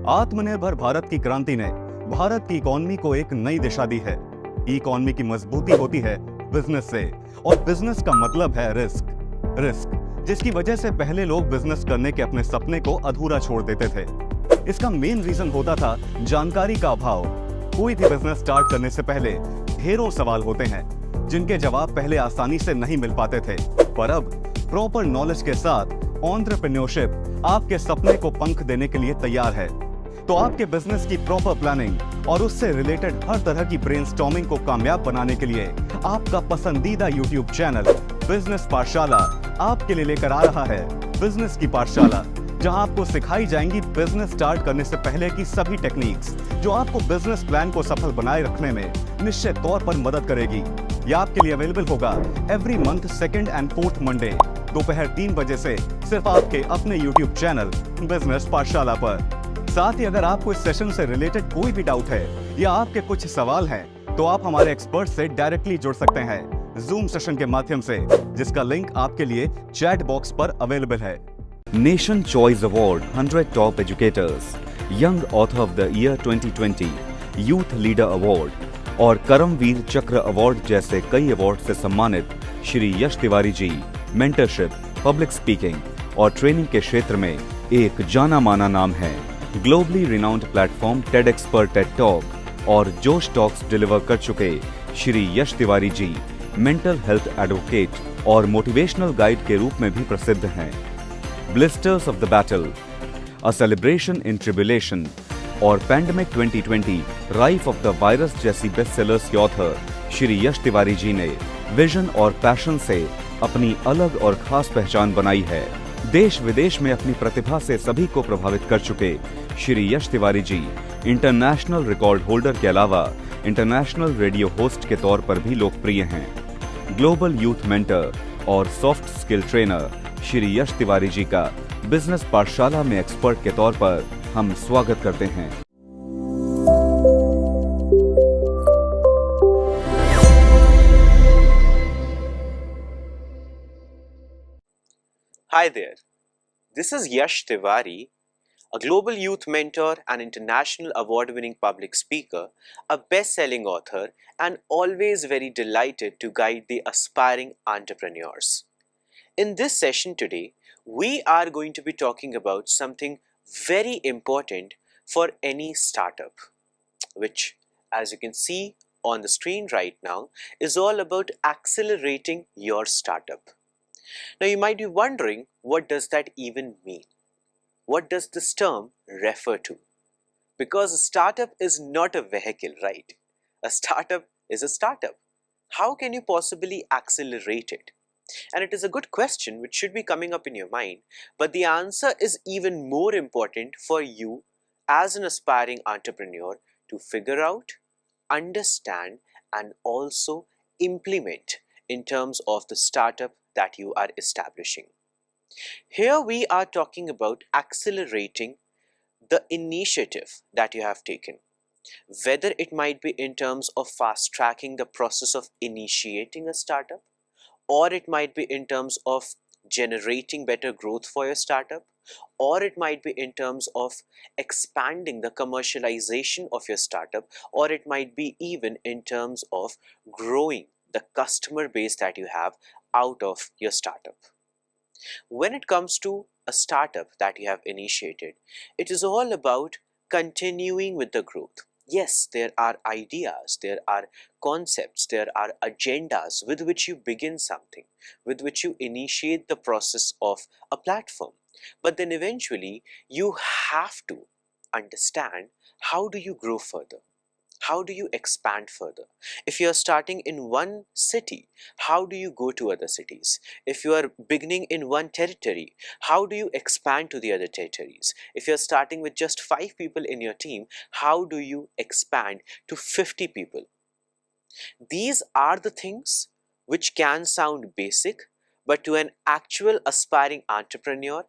आत्मनिर्भर भारत की क्रांति ने भारत की इकोनॉमी को एक नई दिशा दी है। इकोनॉमी की मजबूती होती है बिजनेस से, और बिजनेस का मतलब है रिस्क, जिसकी वजह से पहले लोग बिजनेस करने के अपने सपने को अधूरा छोड़ देते थे। इसका मेन रीजन होता था जानकारी का अभाव। कोई भी बिजनेस स्टार्ट करने से पहले ढेरों सवाल होते हैं जिनके जवाब पहले आसानी से नहीं मिल पाते थे, पर अब प्रॉपर नॉलेज के साथ एंटरप्रेन्योरशिप आपके सपने को पंख देने के लिए तैयार है। तो आपके बिजनेस की प्रॉपर प्लानिंग और उससे रिलेटेड हर तरह की ब्रेनस्टॉर्मिंग को कामयाब बनाने के लिए आपका पसंदीदा यूट्यूब चैनल बिजनेस पाठशाला आपके लिए लेकर आ रहा है बिजनेस की पाठशाला, जहां आपको सिखाई जाएंगी बिजनेस स्टार्ट करने से पहले की सभी टेक्निक्स जो आपको बिजनेस प्लान को सफल बनाए रखने में निश्चित तौर पर मदद करेगी। यह आपके लिए अवेलेबल होगा every month 2nd and 4th Monday दोपहर 3 बजे से सिर्फ आपके अपने यूट्यूब चैनल बिजनेस पाठशाला पर। साथ ही अगर आपको इस सेशन से रिलेटेड कोई भी डाउट है या आपके कुछ सवाल हैं, तो आप हमारे एक्सपर्ट से डायरेक्टली जुड़ सकते हैं जूम सेशन के माध्यम से, जिसका लिंक आपके लिए चैट बॉक्स पर अवेलेबल है। Nation choice award 100 top educators, young author of the year 2020, youth leader award और करमवीर चक्र अवार्ड जैसे कई अवार्ड से सम्मानित श्री यश तिवारी जी मेंटरशिप, पब्लिक स्पीकिंग और ट्रेनिंग के क्षेत्र में एक जाना माना नाम है। ग्लोबली रिनाउंड प्लेटफॉर्म टेडएक्स पर टेड टॉक और जोश टॉक्स डिलीवर कर चुके श्री यश तिवारी जी मेंटल हेल्थ एडवोकेट और मोटिवेशनल गाइड के रूप में भी प्रसिद्ध हैं। Blisters of the battle, a celebration in tribulation और pandemic 2020, rife of the virus जैसी बेस्ट सेलर्स के ऑथर श्री यश तिवारी जी ने विजन और पैशन से अपनी अलग और खास पहचान बनाई है। देश विदेश में अपनी प्रतिभा से सभी को प्रभावित कर चुके श्री यश तिवारी जी इंटरनेशनल रिकॉर्ड होल्डर के अलावा इंटरनेशनल रेडियो होस्ट के तौर पर भी लोकप्रिय हैं। ग्लोबल यूथ मेंटर और soft skill trainer Shri Yash Tiwari जी का बिजनेस पाठशाला में एक्सपर्ट के तौर पर हम स्वागत करते हैं। Hi there, this is Yash Tiwari, a global youth mentor and international award-winning public speaker, a best-selling author, and always very delighted to guide the aspiring entrepreneurs. In this session today, we are going to be talking about something very important for any startup, which, as you can see on the screen right now, is all about accelerating your startup. Now you might be wondering, what does that even mean? What does this term refer to? Because a startup is not a vehicle, right? A startup is a startup. How can you possibly accelerate it? And it is a good question which should be coming up in your mind, but the answer is even more important for you as an aspiring entrepreneur to figure out, understand, and also implement in terms of the startup that you are establishing. Here we are talking about accelerating the initiative that you have taken, whether it might be in terms of fast tracking the process of initiating a startup, or it might be in terms of generating better growth for your startup, or it might be in terms of expanding the commercialization of your startup, or it might be even in terms of growing the customer base that you have out of your startup. When it comes to a startup that you have initiated, it is all about continuing with the growth. Yes, there are ideas, there are concepts, there are agendas with which you begin something, with which you initiate the process of a platform. But then eventually you have to understand, how do you grow further? How do you expand further? If you are starting in one city, how do you go to other cities? If you are beginning in one territory, how do you expand to the other territories? If you are starting with just 5 people in your team, how do you expand to 50 people? These are the things which can sound basic, but to an actual aspiring entrepreneur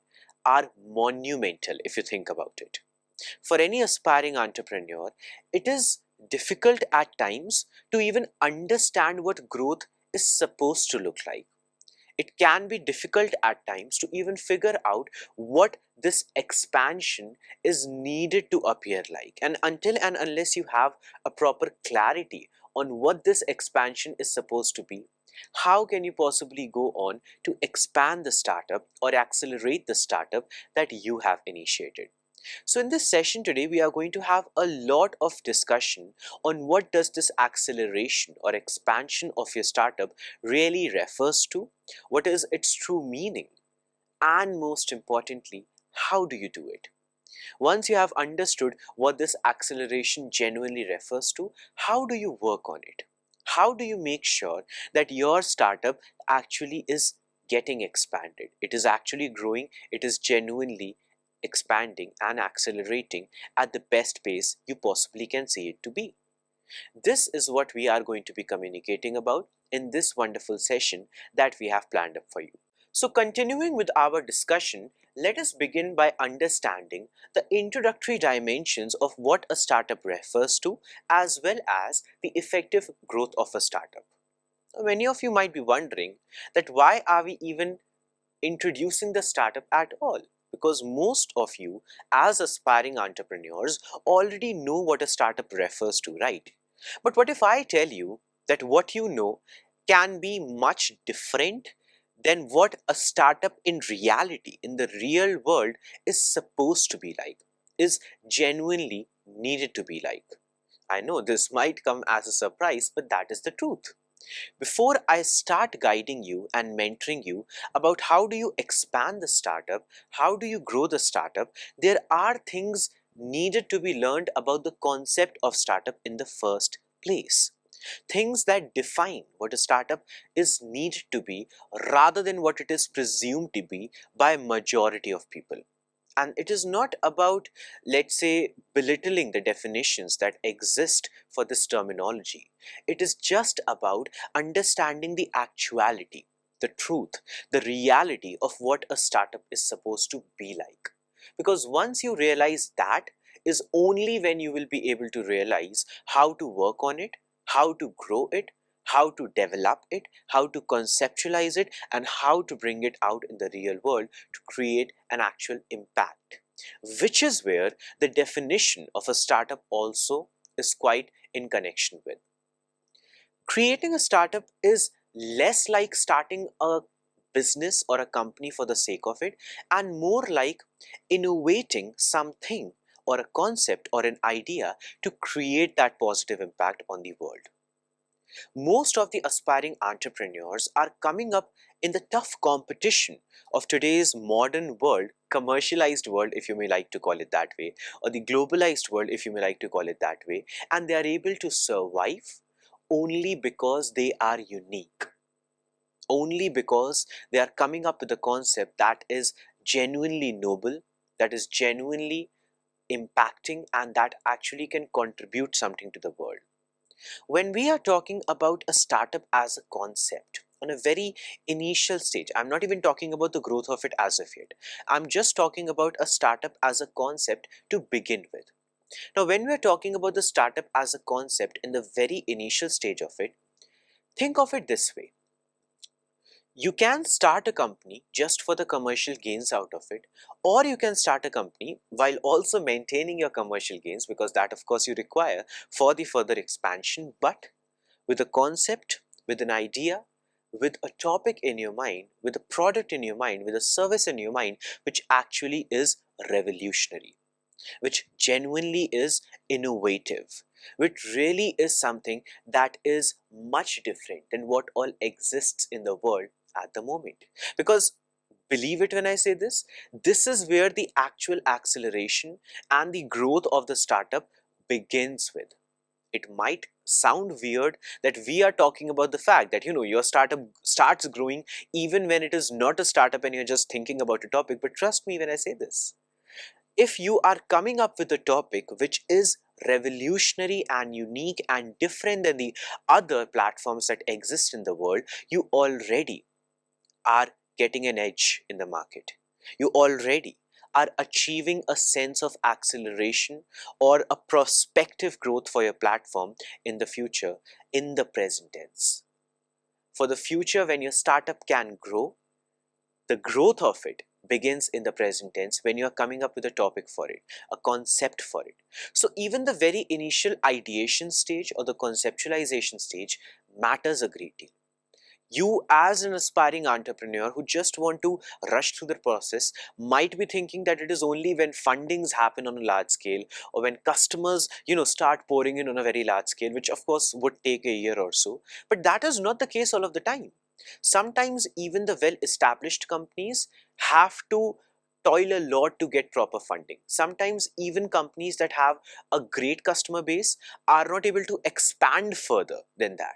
are monumental if you think about it. For any aspiring entrepreneur, it is difficult at times to even understand what growth is supposed to look like. it can be difficult at times to even figure out what this expansion is needed to appear like. And until and unless you have a proper clarity on what this expansion is supposed to be, how can you possibly go on to expand the startup or accelerate the startup that you have initiated? So in this session today, we are going to have a lot of discussion on what does this acceleration or expansion of your startup really refers to, what is its true meaning, and most importantly, how do you do it? Once you have understood what this acceleration genuinely refers to, how do you work on it? How do you make sure that your startup actually is getting expanded? It is actually growing, it is genuinely expanding and accelerating at the best pace you possibly can see it to be. This is what we are going to be communicating about in this wonderful session that we have planned up for you. So continuing with our discussion, let us begin by understanding the introductory dimensions of what a startup refers to, as well as the effective growth of a startup. Many of you might be wondering that why are we even introducing the startup at all? Because most of you as aspiring entrepreneurs already know what a startup refers to, right? But what if I tell you that what you know can be much different than what a startup in reality, in the real world, is supposed to be like, is genuinely needed to be like? I know this might come as a surprise, but that is the truth. Before I start guiding you and mentoring you about how do you expand the startup, how do you grow the startup, there are things needed to be learned about the concept of startup in the first place. Things that define what a startup is needed to be rather than what it is presumed to be by majority of people. And it is not about, let's say, belittling the definitions that exist for this terminology. It is just about understanding the actuality, the truth, the reality of what a startup is supposed to be like. Because once you realize that, is only when you will be able to realize how to work on it, how to grow it, how to develop it, how to conceptualize it, and how to bring it out in the real world to create an actual impact. Which is where the definition of a startup also is quite in connection with. Creating a startup is less like starting a business or a company for the sake of it, and more like innovating something or a concept or an idea to create that positive impact on the world. Most of the aspiring entrepreneurs are coming up in the tough competition of today's modern world, commercialized world, if you may like to call it that way, or the globalized world, if you may like to call it that way, and they are able to survive only because they are unique, only because they are coming up with a concept that is genuinely noble, that is genuinely impacting, and that actually can contribute something to the world. When we are talking about a startup as a concept, on a very initial stage, I'm not even talking about the growth of it as of yet. I'm just talking about a startup as a concept to begin with. Now, when we're talking about the startup as a concept in the very initial stage of it, think of it this way. You can start a company just for the commercial gains out of it, or you can start a company while also maintaining your commercial gains, because that of course you require for the further expansion, but with a concept, with an idea, with a topic in your mind, with a product in your mind, with a service in your mind, which actually is revolutionary, which genuinely is innovative, which really is something that is much different than what all exists in the world at the moment. Because believe it when I say this, this is where the actual acceleration and the growth of the startup begins with. It might sound weird that we are talking about the fact that your startup starts growing even when it is not a startup and you're just thinking about a topic, but trust me when I say this. If you are coming up with a topic which is revolutionary and unique and different than the other platforms that exist in the world, you already are getting an edge in the market. You already are achieving a sense of acceleration or a prospective growth for your platform in the future, in the present tense. For the future, when your startup can grow, The growth of it begins in the present tense when you are coming up with a topic for it, a concept for it. So even the very initial ideation stage or the conceptualization stage matters a great deal. You as an aspiring entrepreneur who just want to rush through the process might be thinking that it is only when fundings happen on a large scale, or when customers start pouring in on a very large scale, which of course would take a year or so. But that is not the case all of the time. Sometimes even the well established companies have to toil a lot to get proper funding. Sometimes even companies that have a great customer base are not able to expand further than that.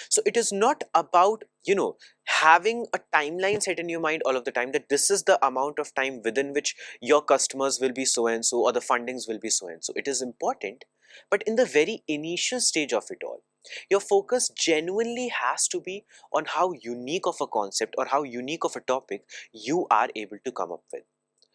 So it is not about having a timeline set in your mind all of the time, that this is the amount of time within which your customers will be so and so, or the fundings will be so and so. It is important, but in the very initial stage of it all, your focus genuinely has to be on how unique of a concept or how unique of a topic you are able to come up with,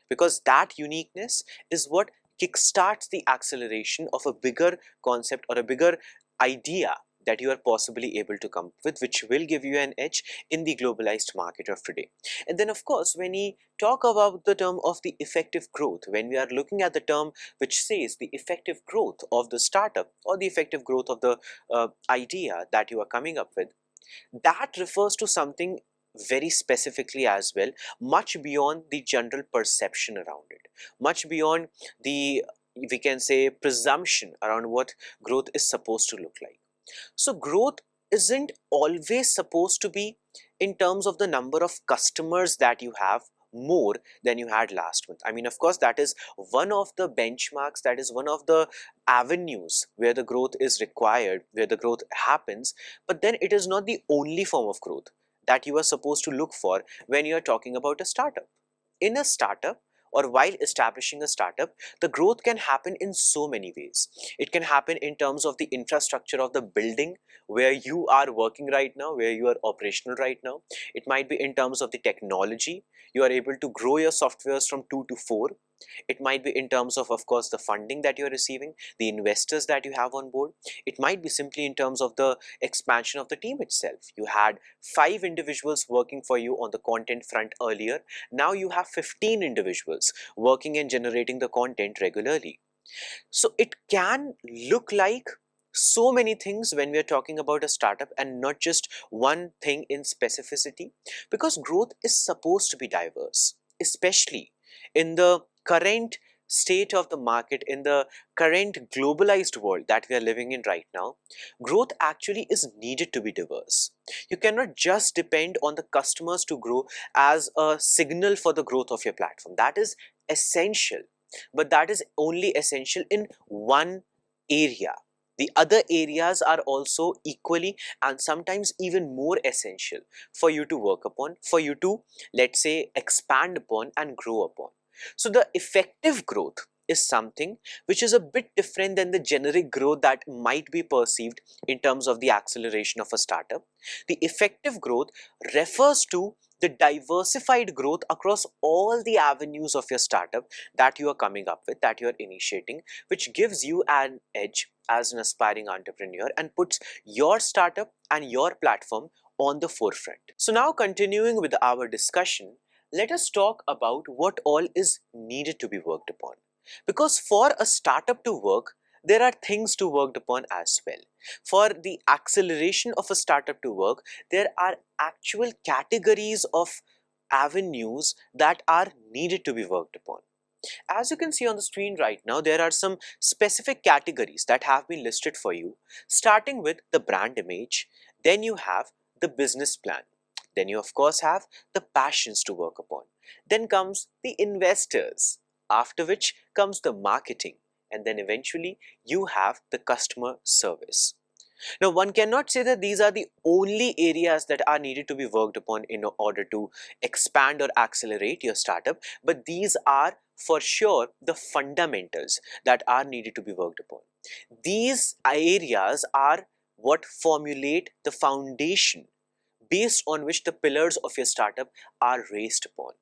because that uniqueness is what kickstarts the acceleration of a bigger concept or a bigger idea that you are possibly able to come up with, which will give you an edge in the globalized market of today. And then of course, when we talk about the term of the effective growth, when we are looking at the term which says the effective growth of the startup or the effective growth of the idea that you are coming up with, that refers to something very specifically as well, much beyond the general perception around it, much beyond the, we can say, presumption around what growth is supposed to look like. So growth isn't always supposed to be in terms of the number of customers that you have more than you had last month. I mean, of course, that is one of the benchmarks, that is one of the avenues where the growth is required, where the growth happens. But then it is not the only form of growth that you are supposed to look for when you are talking about a startup. In a startup, or while establishing a startup, the growth can happen in so many ways. It can happen in terms of the infrastructure of the building where you are working right now, where you are operational right now. It might be in terms of the technology. You are able to grow your softwares from 2 to 4. It might be in terms of course, the funding that you're receiving, the investors that you have on board. It might be simply in terms of the expansion of the team itself. You had 5 individuals working for you on the content front earlier. Now you have 15 individuals working and generating the content regularly. So it can look like so many things when we are talking about a startup, and not just one thing in specificity, because growth is supposed to be diverse, especially in the current state of the market, in the current globalized world that we are living in right now. Growth actually is needed to be diverse. You cannot just depend on the customers to grow as a signal for the growth of your platform. That is essential, but that is only essential in one area. The other areas are also equally and sometimes even more essential for you to work upon, for you to, let's say, expand upon and grow upon. So the effective growth is something which is a bit different than the generic growth that might be perceived in terms of the acceleration of a startup. The effective growth refers to the diversified growth across all the avenues of your startup that you are coming up with, that you are initiating, which gives you an edge as an aspiring entrepreneur and puts your startup and your platform on the forefront. So now, continuing with our discussion, let us talk about what all is needed to be worked upon. Because for a startup to work, there are things to work upon as well. For the acceleration of a startup to work, there are actual categories of avenues that are needed to be worked upon. As you can see on the screen right now, there are some specific categories that have been listed for you, starting with the brand image. Then you have the business plan. Then you of course have the passions to work upon. Then comes the investors, after which comes the marketing, and then eventually you have the customer service. Now, one cannot say that these are the only areas that are needed to be worked upon in order to expand or accelerate your startup, but these are for sure the fundamentals that are needed to be worked upon. These areas are what formulate the foundation based on which the pillars of your startup are raised upon.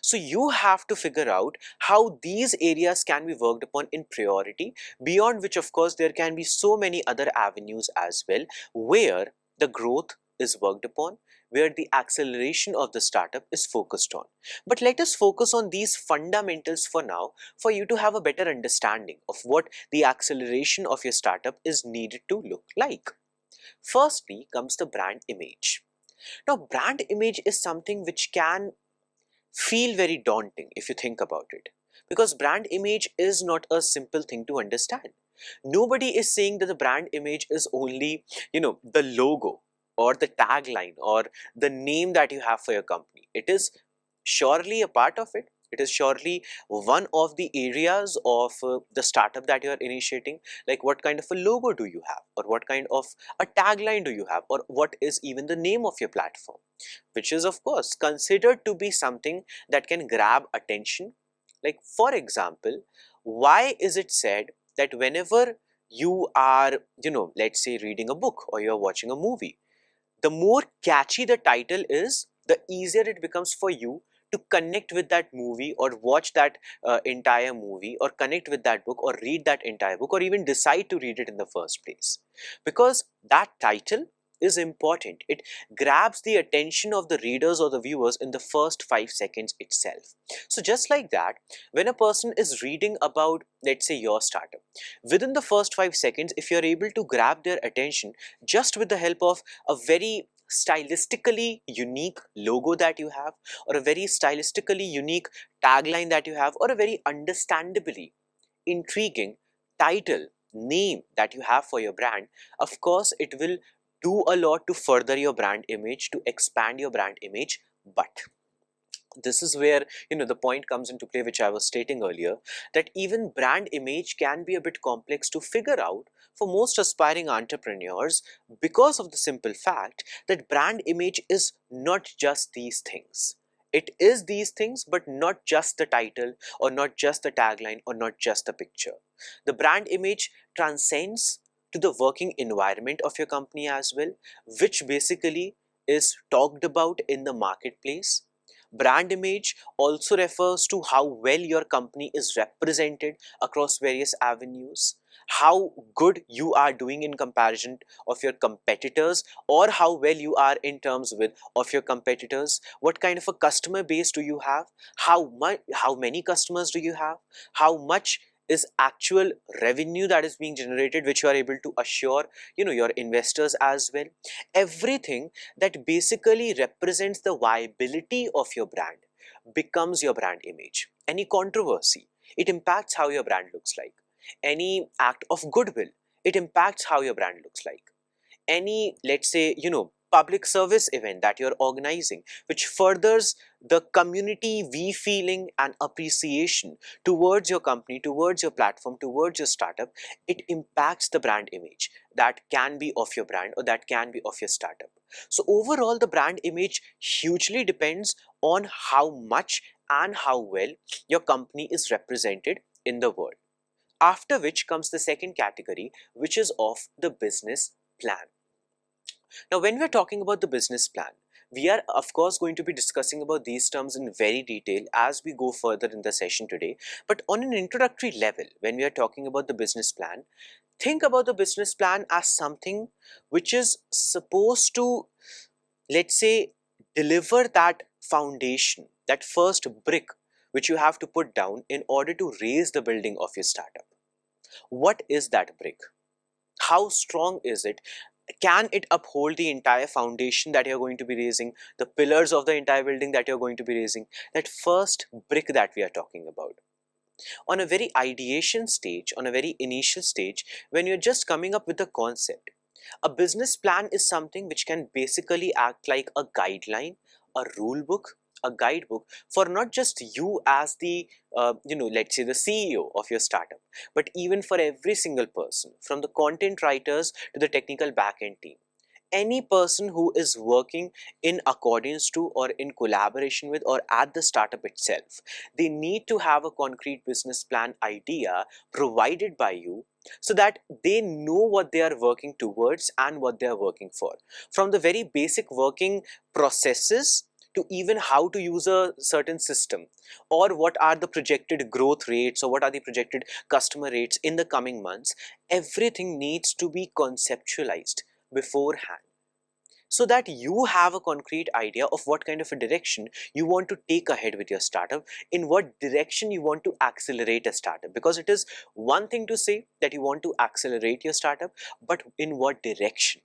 So you have to figure out how these areas can be worked upon in priority, beyond which of course there can be so many other avenues as well where the growth is worked upon, where the acceleration of the startup is focused on. But let us focus on these fundamentals for now for you to have a better understanding of what the acceleration of your startup is needed to look like. Firstly comes the brand image. Now, brand image is something which can feel very daunting if you think about it, because brand image is not a simple thing to understand. Nobody is saying that the brand image is only, the logo or the tagline or the name that you have for your company. It is surely a part of it. It is surely one of the areas of the startup that you are initiating. Like, what kind of a logo do you have, or what kind of a tagline do you have, or what is even the name of your platform, which is of course considered to be something that can grab attention. Like, for example, why is it said that whenever you are, let's say reading a book or you're watching a movie, the more catchy the title is, the easier it becomes for you to connect with that movie or watch that entire movie, or connect with that book or read that entire book, or even decide to read it in the first place. Because that title is important. It grabs the attention of the readers or the viewers in the first 5 seconds itself. So just like that, when a person is reading about, let's say, your startup, within the first 5 seconds, if you're able to grab their attention just with the help of a very stylistically unique logo that you have, or a very stylistically unique tagline that you have, or a very understandably intriguing title name that you have for your brand, of course it will do a lot to further your brand image, to expand your brand image. But this is where, the point comes into play, which I was stating earlier, that even brand image can be a bit complex to figure out for most aspiring entrepreneurs, because of the simple fact that brand image is not just these things. It is these things, but not just the title, or not just the tagline, or not just the picture. The brand image transcends to the working environment of your company as well, which basically is talked about in the marketplace. Brand image also refers to how well your company is represented across various avenues, how good you are doing in comparison of your competitors, or how well you are in terms with of your competitors, what kind of a customer base do you have, how many customers do you have, how much is actual revenue that is being generated, which you are able to assure, your investors as well. Everything that basically represents the viability of your brand becomes your brand image. Any controversy, it impacts how your brand looks like. Any act of goodwill, it impacts how your brand looks like. Any, let's say, public service event that you're organizing, which furthers the community we feeling and appreciation towards your company, towards your platform, towards your startup, it impacts the brand image that can be of your brand, or that can be of your startup. So overall, the brand image hugely depends on how much and how well your company is represented in the world. After which comes the second category, which is of the business plan. Now, when we're talking about the business plan, we are of course going to be discussing about these terms in very detail as we go further in the session today. But on an introductory level, when we are talking about the business plan, think about the business plan as something which is supposed to, let's say, deliver that foundation, that first brick which you have to put down in order to raise the building of your startup. What is that brick? How strong is it? Can it uphold the entire foundation that you're going to be raising, the pillars of the entire building that you're going to be raising? That first brick that we are talking about. On a very ideation stage, on a very initial stage, when you're just coming up with a concept, a business plan is something which can basically act like a guideline, a rule book, a guidebook for not just you as the, let's say the CEO of your startup, but even for every single person, from the content writers to the technical backend team. Any person who is working in accordance to, or in collaboration with, or at the startup itself, they need to have a concrete business plan idea provided by you, so that they know what they are working towards and what they are working for. From the very basic working processes to even how to use a certain system, or what are the projected growth rates, or what are the projected customer rates in the coming months, everything needs to be conceptualized beforehand. so that you have a concrete idea of what kind of a direction you want to take ahead with your startup, in what direction you want to accelerate a startup. Because it is one thing to say that you want to accelerate your startup, but in what direction,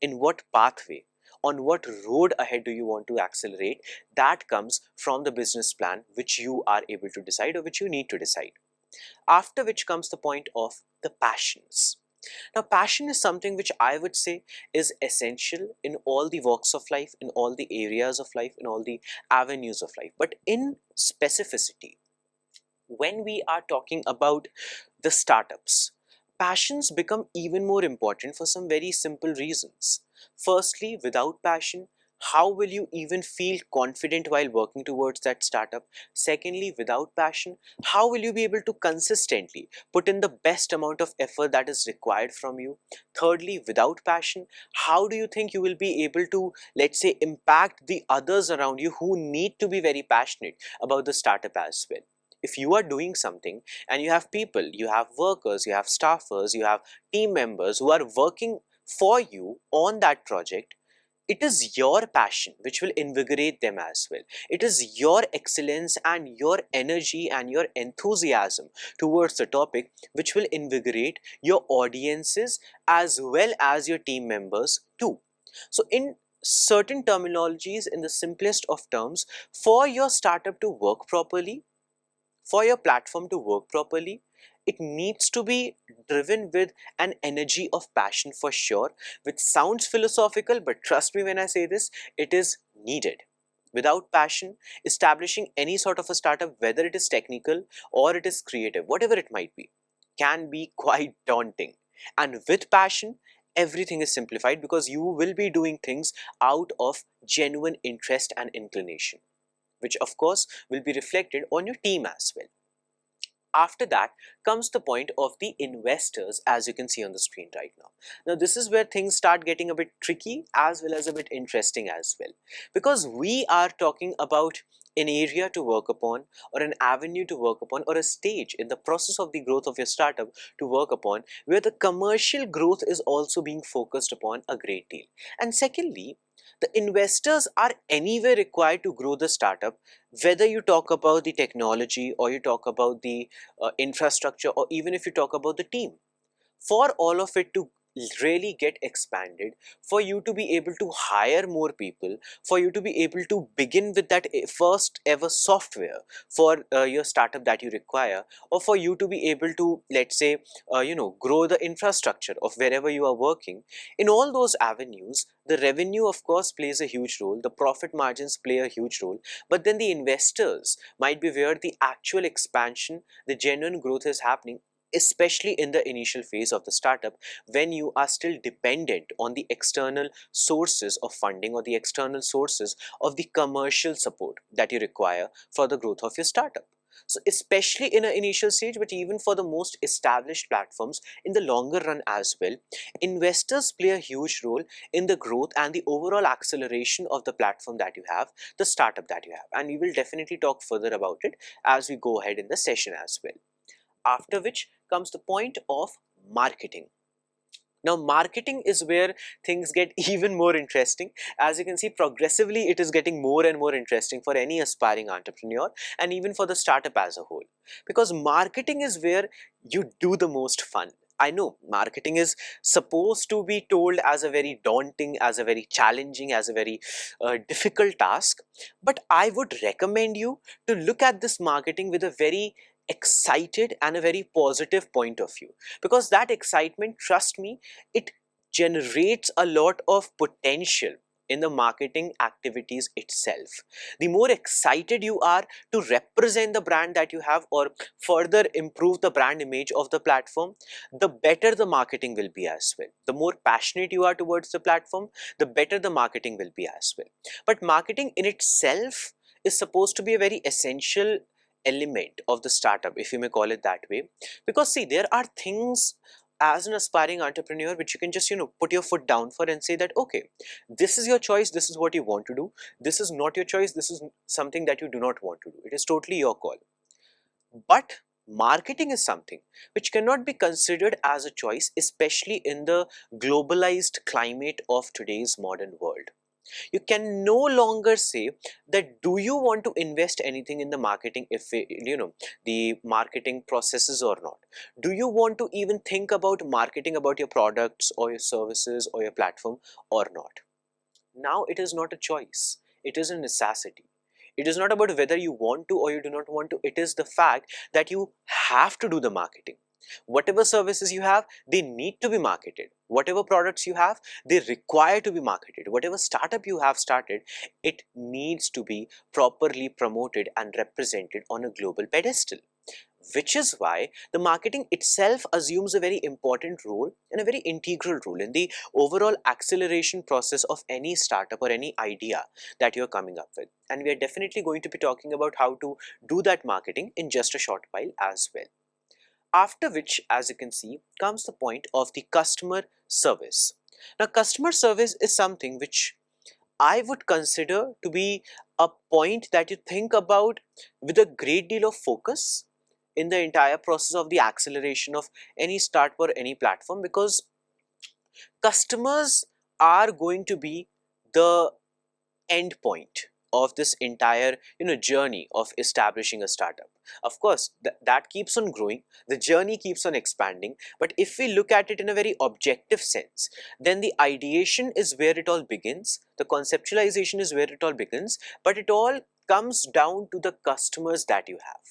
in what pathway, on what road ahead do you want to accelerate? That comes from the business plan which you are able to decide, or which you need to decide. After which comes the point of the passions. Now, passion is something which I would say is essential in all the walks of life, in all the areas of life, in all the avenues of life. But in specificity, when we are talking about the startups, passions become even more important for some very simple reasons. Firstly, without passion, how will you even feel confident while working towards that startup? Secondly, without passion, how will you be able to consistently put in the best amount of effort that is required from you? Thirdly, without passion, how do you think you will be able to, let's say, impact the others around you who need to be very passionate about the startup as well? If you are doing something and you have people, you have workers, you have staffers, you have team members who are working for you on that project, it is your passion which will invigorate them as well. It is your excellence and your energy and your enthusiasm towards the topic which will invigorate your audiences as well as your team members too. So in certain terminologies, in the simplest of terms, for your startup to work properly, for your platform to work properly, it needs to be driven with an energy of passion for sure, which sounds philosophical, but trust me when I say this, it is needed. Without passion, establishing any sort of a startup, whether it is technical or it is creative, whatever it might be, can be quite daunting. And with passion, everything is simplified because you will be doing things out of genuine interest and inclination, which of course will be reflected on your team as well. After that comes the point of the investors, as you can see on the screen right now. Now this is where things start getting a bit tricky as well as a bit interesting as well, because we are talking about an area to work upon, or an avenue to work upon, or a stage in the process of the growth of your startup to work upon, where the commercial growth is also being focused upon a great deal. And secondly, the investors are anyway required to grow the startup, whether you talk about the technology or you talk about the infrastructure, or even if you talk about the team. For all of it to really get expanded, for you to be able to hire more people, for you to be able to begin with that first ever software for your startup that you require, or for you to be able to, let's say, grow the infrastructure of wherever you are working, in all those avenues, the revenue of course plays a huge role, the profit margins play a huge role, but then the investors might be where the actual expansion, the genuine growth is happening, especially in the initial phase of the startup, when you are still dependent on the external sources of funding, or the external sources of the commercial support that you require for the growth of your startup. So especially in an initial stage, but even for the most established platforms in the longer run as well, investors play a huge role in the growth and the overall acceleration of the platform that you have, the startup that you have. And we will definitely talk further about it as we go ahead in the session as well. After which comes the point of marketing. Now, marketing is where things get even more interesting. As you can see, progressively it is getting more and more interesting for any aspiring entrepreneur, and even for the startup as a whole, because marketing is where you do the most fun. I know marketing is supposed to be told as a very daunting, as a very challenging, as a very difficult task, but I would recommend you to look at this marketing with a very excited and a very positive point of view, because that excitement, trust me, it generates a lot of potential in the marketing activities itself. The more excited you are to represent the brand that you have, or further improve the brand image of the platform, the better the marketing will be as well. The more passionate you are towards the platform, the better the marketing will be as well. But marketing in itself is supposed to be a very essential element of the startup, if you may call it that way, because see, there are things as an aspiring entrepreneur which you can just put your foot down for and say that, okay, this is your choice, this is what you want to do, this is not your choice, this is something that you do not want to do, it is totally your call. But Marketing is something which cannot be considered as a choice, especially in the globalized climate of today's modern world. You can no longer say that do you want to invest anything in the marketing, if the marketing processes or not. Do you want to even think about marketing about your products or your services or your platform or not? Now it is not a choice, it is a necessity. It is not about whether you want to or you do not want to. It is the fact that you have to do the marketing. Whatever services you have, they need to be marketed. Whatever products you have, they require to be marketed. Whatever startup you have started, it needs to be properly promoted and represented on a global pedestal. Which is why the marketing itself assumes a very important role and a very integral role in the overall acceleration process of any startup or any idea that you're coming up with. And we are definitely going to be talking about how to do that marketing in just a short while as well. After which, as you can see, comes the point of the customer service. Now, customer service is something which I would consider to be a point that you think about with a great deal of focus in the entire process of the acceleration of any startup or any platform, because customers are going to be the end point of this entire journey of establishing a startup. Of course, that keeps on growing, the journey keeps on expanding, but if we look at it in a very objective sense, then the ideation is where it all begins, the conceptualization is where it all begins, but it all comes down to the customers that you have.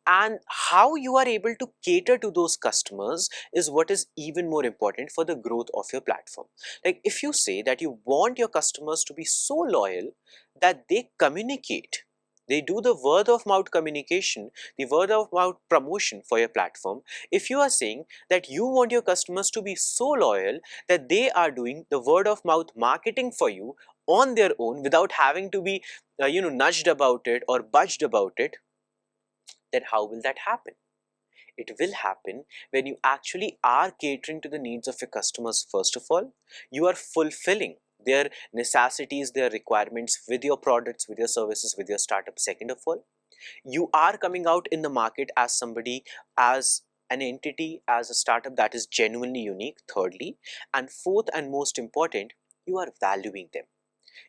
And how you are able to cater to those customers is what is even more important for the growth of your platform. Like, if you say that you want your customers to be so loyal that they communicate, they do the word of mouth communication, the word of mouth promotion for your platform. If you are saying that you want your customers to be so loyal that they are doing the word of mouth marketing for you on their own without having to be nudged about it or budged about it, then how will that happen? It will happen when you actually are catering to the needs of your customers. First of all, you are fulfilling their necessities, their requirements with your products, with your services, with your startup. Second of all, you are coming out in the market as somebody, as an entity, as a startup that is genuinely unique. Thirdly, and fourth and most important, you are valuing them.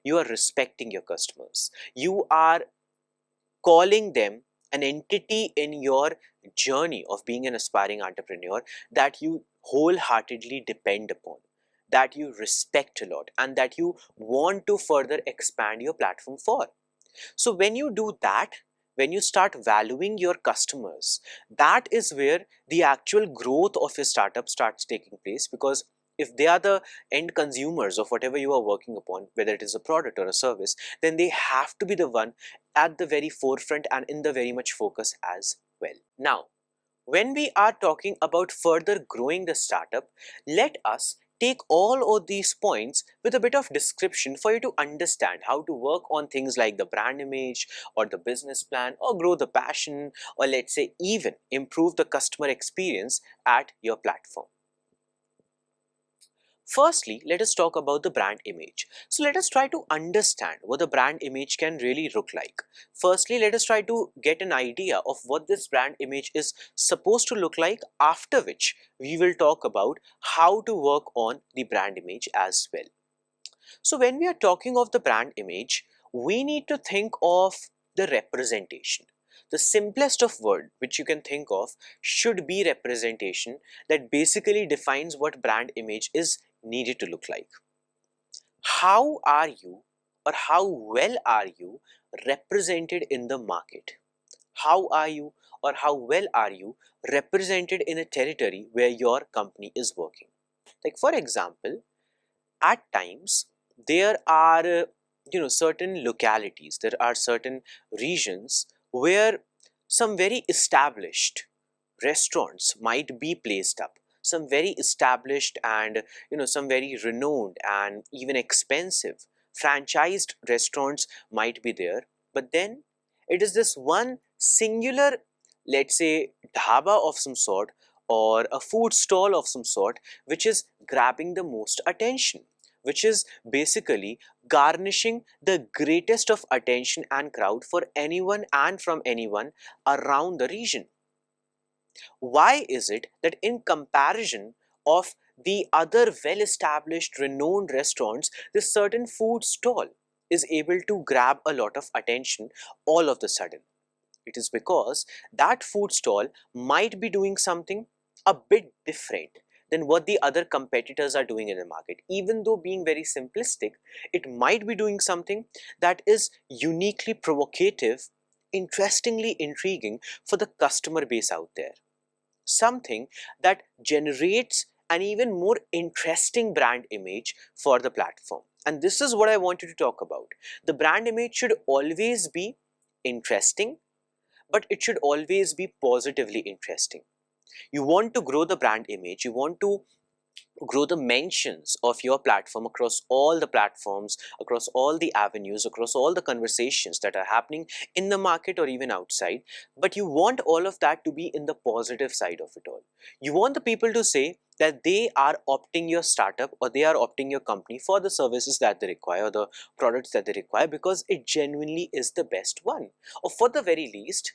You are respecting your customers. You are calling them an entity in your journey of being an aspiring entrepreneur that you wholeheartedly depend upon, that you respect a lot, and that you want to further expand your platform for. So when you do that, when you start valuing your customers, that is where the actual growth of your startup starts taking place, because if they are the end consumers of whatever you are working upon, whether it is a product or a service, then they have to be the one at the very forefront and in the very much focus as well. Now, when we are talking about further growing the startup, let us take all of these points with a bit of description for you to understand how to work on things like the brand image or the business plan or grow the passion, or let's say even improve the customer experience at your platform. Firstly, let us talk about the brand image. So let us try to understand what the brand image can really look like. Firstly, let us try to get an idea of what this brand image is supposed to look like, after which we will talk about how to work on the brand image as well. So when we are talking of the brand image, we need to think of the representation. The simplest of word which you can think of should be representation, that basically defines what brand image is needed to look like. How are you, or how well are you represented in the market? How are you, or how well are you represented in a territory where your company is working? Like, for example, at times there are certain localities, there are certain regions where some very established restaurants might be placed up, some very established and some very renowned and even expensive franchised restaurants might be there, but then it is this one singular, let's say, dhaba of some sort or a food stall of some sort which is grabbing the most attention, which is basically garnishing the greatest of attention and crowd for anyone and from anyone around the region. Why is it that in comparison of the other well-established renowned restaurants, this certain food stall is able to grab a lot of attention all of the sudden? It is because that food stall might be doing something a bit different than what the other competitors are doing in the market. Even though being very simplistic, it might be doing something that is uniquely provocative, interestingly intriguing for the customer base out there. Something that generates an even more interesting brand image for the platform. And this is what I wanted to talk about. The brand image should always be interesting, but it should always be positively interesting. You want to grow the brand image, you want to grow the mentions of your platform across all the platforms, across all the avenues, across all the conversations that are happening in the market or even outside. But you want all of that to be in the positive side of it all. You want the people to say that they are opting your startup or they are opting your company for the services that they require or the products that they require because it genuinely is the best one, or for the very least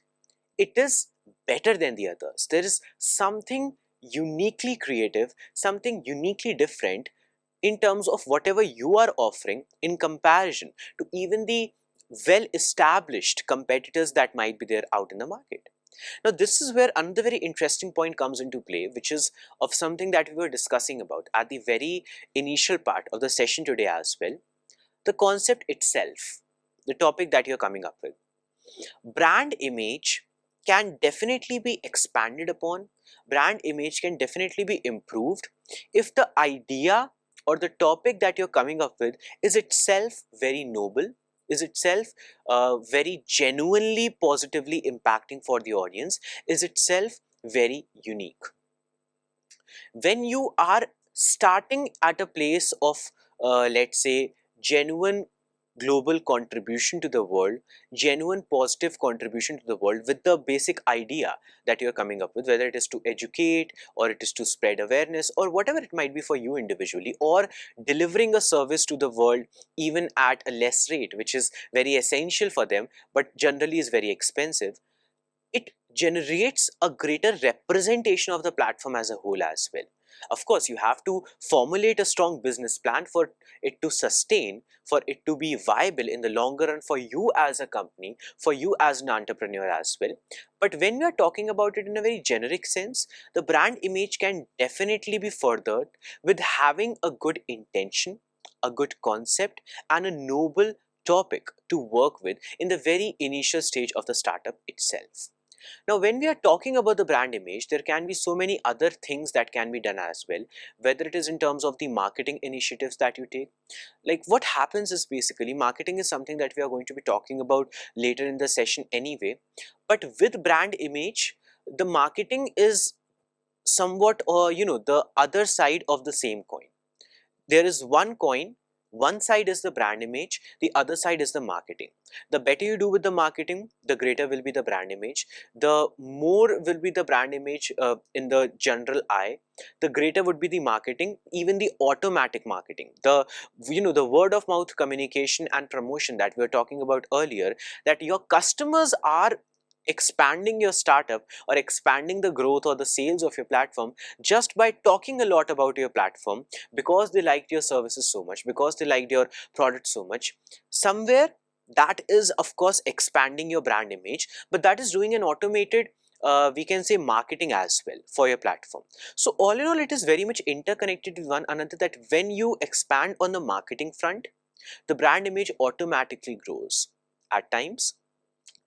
it is better than the others. There is something uniquely creative, something uniquely different in terms of whatever you are offering in comparison to even the well-established competitors that might be there out in the market. Now, this is where another very interesting point comes into play, which is of something that we were discussing about at the very initial part of the session today as well. The concept itself, the topic that you're coming up with. Brand image can definitely be expanded upon, brand image can definitely be improved if the idea or the topic that you're coming up with is itself very noble, is itself very genuinely positively impacting for the audience, is itself very unique. When you are starting at a place of let's say genuine global contribution to the world, genuine positive contribution to the world with the basic idea that you're coming up with, whether it is to educate or it is to spread awareness or whatever it might be for you individually, or delivering a service to the world even at a less rate, which is very essential for them but generally is very expensive, it generates a greater representation of the platform as a whole as well. Of course, you have to formulate a strong business plan for it to sustain, for it to be viable in the longer run for you as a company, for you as an entrepreneur as well. But when we are talking about it in a very generic sense, the brand image can definitely be furthered with having a good intention, a good concept, and a noble topic to work with in the very initial stage of the startup itself. Now, when we are talking about the brand image, there can be so many other things that can be done as well, whether it is in terms of the marketing initiatives that you take. Like what happens is basically marketing is something that we are going to be talking about later in the session anyway. But with brand image, the marketing is somewhat, the other side of the same coin. There is one coin, one side is the brand image, the other side is the marketing. The better you do with the marketing, the greater will be the brand image. The more will be the brand image in the general eye, the greater would be the marketing, even the automatic marketing, the word of mouth communication and promotion that we were talking about earlier, that your customers are expanding your startup or expanding the growth or the sales of your platform just by talking a lot about your platform, because they liked your services so much, because they liked your product so much. Somewhere that is of course expanding your brand image, but that is doing an automated we can say marketing as well for your platform. So all in all, it is very much interconnected with one another, that when you expand on the marketing front, the brand image automatically grows. At times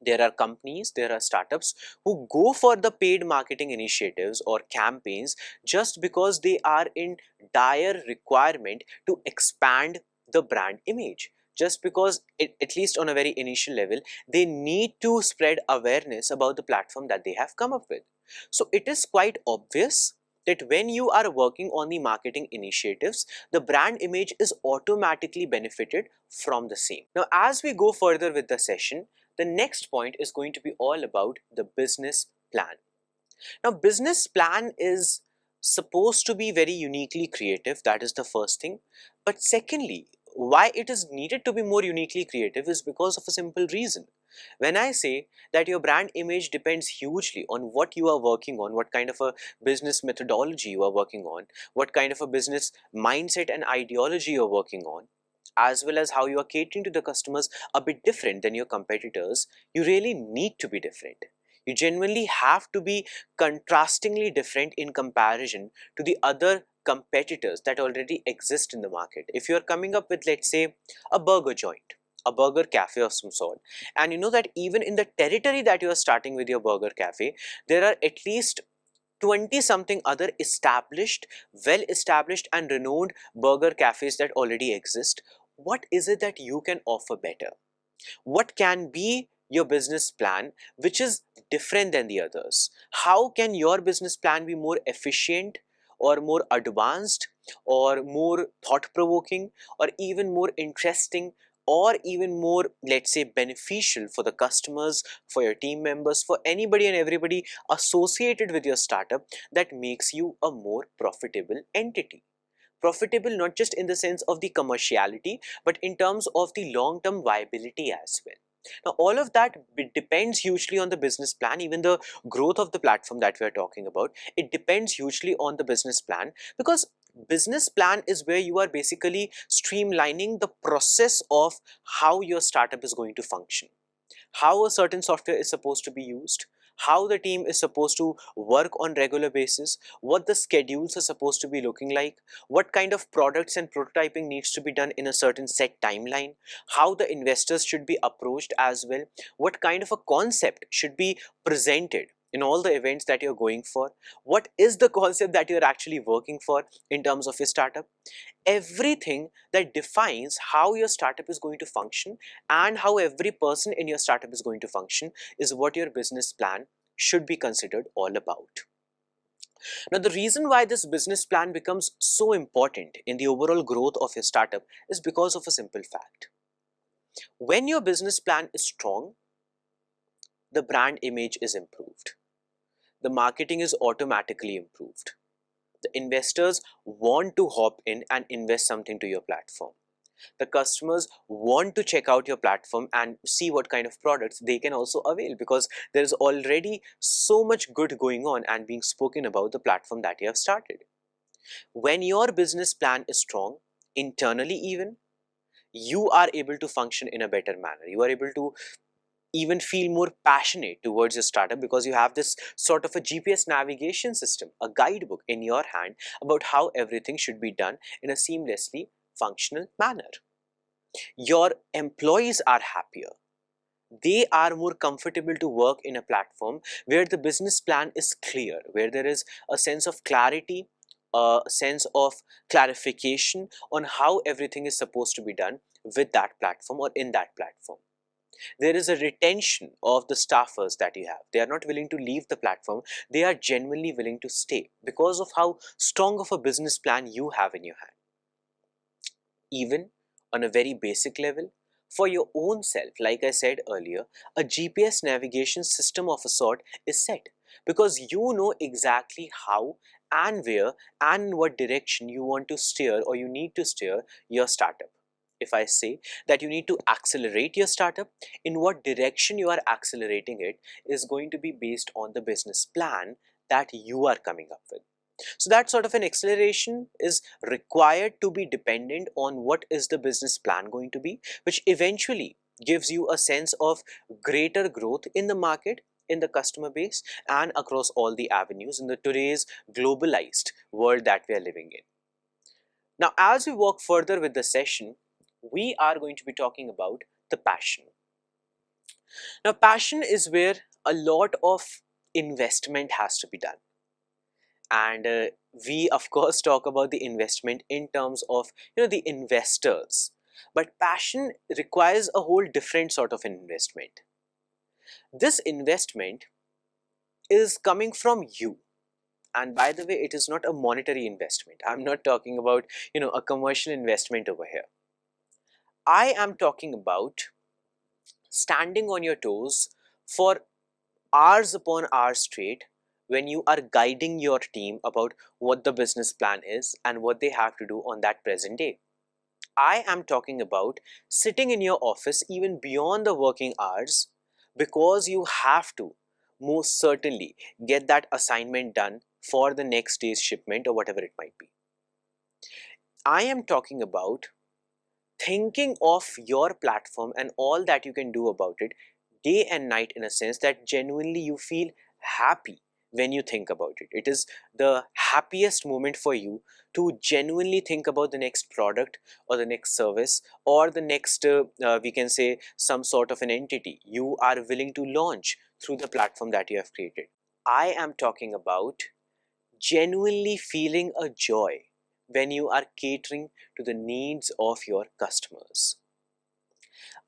there are companies, there are startups who go for the paid marketing initiatives or campaigns just because they are in dire requirement to expand the brand image. Just because, at least on a very initial level, they need to spread awareness about the platform that they have come up with. So it is quite obvious that when you are working on the marketing initiatives, the brand image is automatically benefited from the same. Now, as we go further with the session, the next point is going to be all about the business plan. Now, business plan is supposed to be very uniquely creative. That is the first thing. But secondly, why it is needed to be more uniquely creative is because of a simple reason. When I say that your brand image depends hugely on what you are working on, what kind of a business methodology you are working on, what kind of a business mindset and ideology you're working on, as well as how you are catering to the customers a bit different than your competitors, you really need to be different. You genuinely have to be contrastingly different in comparison to the other competitors that already exist in the market. If you're coming up with, let's say, a burger joint, a burger cafe of some sort, and you know that even in the territory that you are starting with your burger cafe, there are at least 20 something other established, well established and renowned burger cafes that already exist. What is it that you can offer better? What can be your business plan which is different than the others? How can your business plan be more efficient or more advanced or more thought-provoking or even more interesting or even more, let's say, beneficial for the customers, for your team members, for anybody and everybody associated with your startup, that makes you a more profitable entity? Profitable not just in the sense of the commerciality, but in terms of the long-term viability as well. Now, all of that depends hugely on the business plan. Even the growth of the platform that we are talking about, it depends hugely on the business plan, because business plan is where you are basically streamlining the process of how your startup is going to function, how a certain software is supposed to be used, how the team is supposed to work on regular basis, what the schedules are supposed to be looking like, what kind of products and prototyping needs to be done in a certain set timeline, how the investors should be approached as well, what kind of a concept should be presented in all the events that you're going for, what is the concept that you're actually working for in terms of your startup. Everything that defines how your startup is going to function and how every person in your startup is going to function is what your business plan should be considered all about. Now, the reason why this business plan becomes so important in the overall growth of your startup is because of a simple fact. When your business plan is strong, the brand image is improved. The marketing is automatically improved. The investors want to hop in and invest something to your platform. The customers want to check out your platform and see what kind of products they can also avail, because there is already so much good going on and being spoken about the platform that you have started. When your business plan is strong, internally even, you are able to function in a better manner. You are able to even feel more passionate towards your startup because you have this sort of a GPS navigation system, a guidebook in your hand about how everything should be done in a seamlessly functional manner. Your employees are happier. They are more comfortable to work in a platform where the business plan is clear, where there is a sense of clarity, a sense of clarification on how everything is supposed to be done with that platform or in that platform. There is a retention of the staffers that you have. They are not willing to leave the platform. They are genuinely willing to stay because of how strong of a business plan you have in your hand. Even on a very basic level, for your own self, like I said earlier, a GPS navigation system of a sort is set because you know exactly how and where and in what direction you want to steer or you need to steer your startup. If I say that you need to accelerate your startup, in what direction you are accelerating it is going to be based on the business plan that you are coming up with. So that sort of an acceleration is required to be dependent on what is the business plan going to be, which eventually gives you a sense of greater growth in the market, in the customer base, and across all the avenues in the today's globalized world that we are living in. Now, as we walk further with the session, we are going to be talking about the passion. Now, passion is where a lot of investment has to be done. And we of course talk about the investment in terms of the investors, but passion requires a whole different sort of investment. This investment is coming from you, and by the way, it is not a monetary investment. I'm not talking about a commercial investment over here. I am talking about standing on your toes for hours upon hours straight when you are guiding your team about what the business plan is and what they have to do on that present day. I am talking about sitting in your office even beyond the working hours because you have to most certainly get that assignment done for the next day's shipment or whatever it might be. I am talking about thinking of your platform and all that you can do about it day and night, in a sense that genuinely you feel happy when you think about it. It is the happiest moment for you to genuinely think about the next product or the next service or the next, we can say, some sort of an entity you are willing to launch through the platform that you have created. I am talking about genuinely feeling a joy when you are catering to the needs of your customers.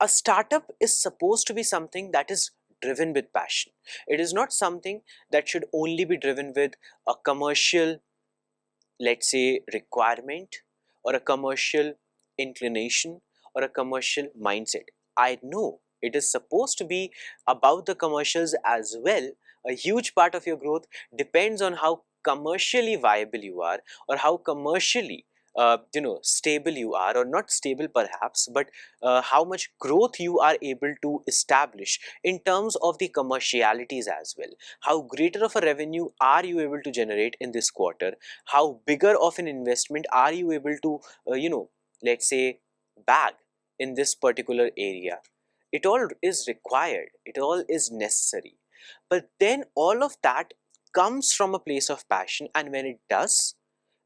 A startup is supposed to be something that is driven with passion. It is not something that should only be driven with a commercial, let's say, requirement or a commercial inclination or a commercial mindset. I know it is supposed to be about the commercials as well. A huge part of your growth depends on how commercially viable you are, or how commercially stable you are, or not stable perhaps, but how much growth you are able to establish in terms of the commercialities as well. How greater of a revenue are you able to generate in this quarter? How bigger of an investment are you able to let's say, bag in this particular area? It all is required, it all is necessary, but then all of that comes from a place of passion. And when it does,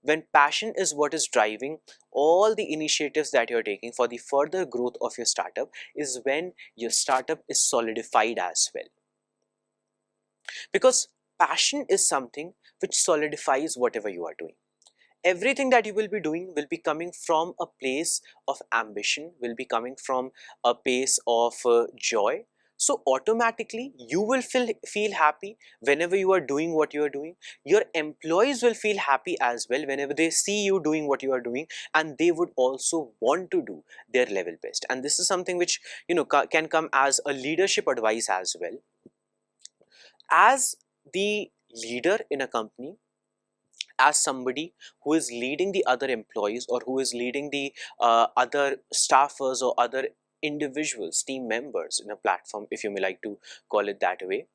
when passion is what is driving all the initiatives that you're taking for the further growth of your startup, is when your startup is solidified as well. Because passion is something which solidifies whatever you are doing. Everything that you will be doing will be coming from a place of ambition, will be coming from a place of joy. So automatically you will feel happy whenever you are doing what you are doing. Your employees will feel happy as well whenever they see you doing what you are doing, and they would also want to do their level best. And this is something which can come as a leadership advice as well. As the leader in a company, as somebody who is leading the other employees, or who is leading the other staffers or other individuals, team members in a platform, if you may like to call it that way,